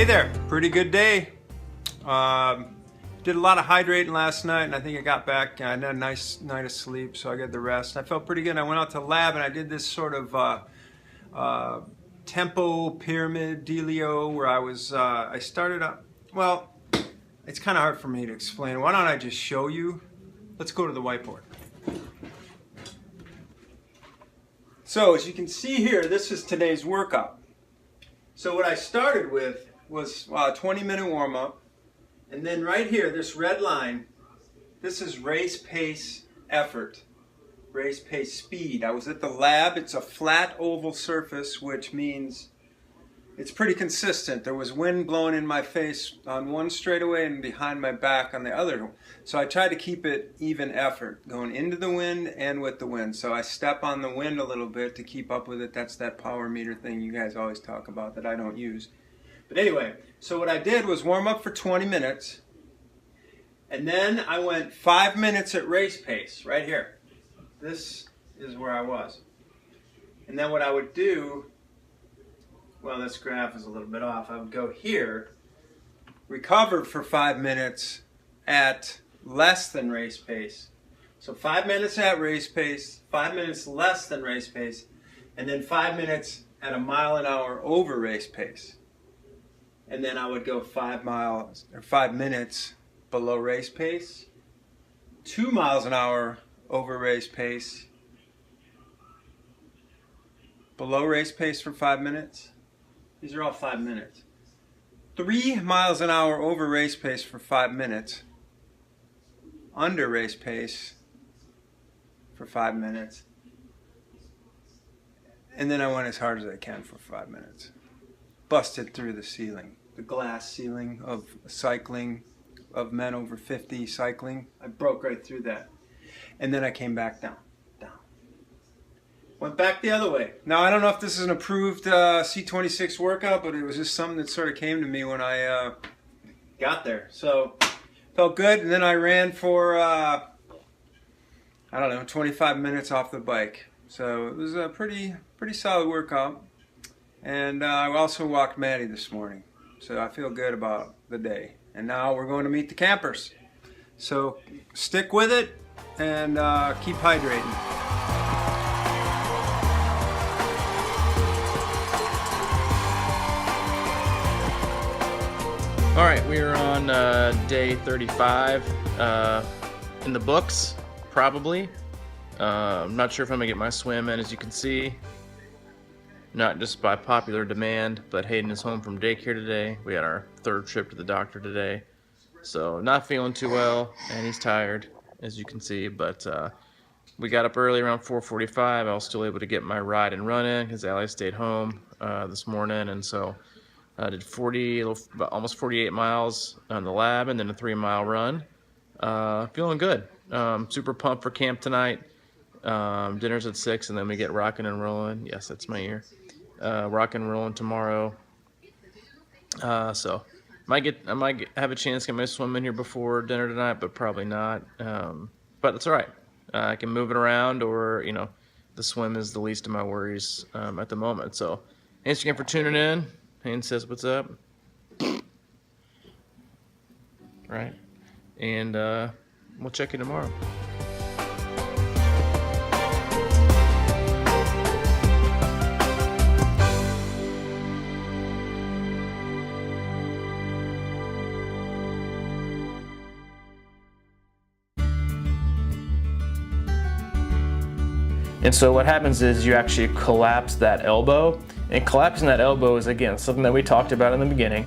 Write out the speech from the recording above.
Hey there, pretty good day. Did a lot of hydrating last night, and I think I got back. I had a nice night of sleep, so I got the rest. I felt pretty good. I went out to the lab and I did this sort of tempo pyramid dealio where I started up. Well, it's kind of hard for me to explain. Why don't I just show you? Let's go to the whiteboard. So as you can see here, this is today's workout. So what I started with was a 20-minute warm-up. And then right here, this red line, this is race pace effort, race pace speed. I was at the lab. It's a flat oval surface, which means it's pretty consistent. There was wind blowing in my face on one straightaway and behind my back on the other. So I tried to keep it even effort, going into the wind and with the wind. So I step on the wind a little bit to keep up with it. That's that power meter thing you guys always talk about that I don't use. But anyway, so what I did was warm up for 20 minutes, and then I went 5 minutes at race pace, right here. This is where I was. And then what I would do, well, this graph is a little bit off. I would go here, recovered for 5 minutes at less than race pace. So 5 minutes at race pace, 5 minutes less than race pace, and then 5 minutes at a mile an hour over race pace. And then I would go 5 minutes below race pace, 2 miles an hour over race pace, below race pace for 5 minutes. These are all 5 minutes. 3 miles an hour over race pace for 5 minutes, under race pace for 5 minutes. And then I went as hard as I can for 5 minutes. Busted through the ceiling, the glass ceiling of cycling, of men over 50 cycling. I broke right through that. And then I came back down. Went back the other way. Now I don't know if this is an approved C26 workout, but it was just something that sort of came to me when I got there. So felt good, and then I ran for, I don't know, 25 minutes off the bike. So it was a pretty solid workout. And I also walked Maddie this morning, so I feel good about the day. And now we're going to meet the campers. So stick with it and keep hydrating. All right, we are on day 35 in the books, probably. I'm not sure if I'm gonna get my swim in, as you can see. Not just by popular demand, but Hayden is home from daycare today. We had our third trip to the doctor today. So not feeling too well, and he's tired, as you can see. But we got up early around 4:45. I was still able to get my ride and run in because Allie stayed home this morning. And so I did almost 48 miles on the lab and then a 3-mile run. Feeling good. Super pumped for camp tonight. Dinner's at 6, and then we get rocking and rolling. Yes, that's my ear. Rocking and rolling tomorrow. So I might have a chance to get my swim in here before dinner tonight, but probably not. But that's all right. I can move it around, or the swim is the least of my worries at the moment. So thanks again for tuning in. Hayden says what's up. Right, and we'll check you tomorrow. And so what happens is you actually collapse that elbow. And collapsing that elbow is, again, something that we talked about in the beginning.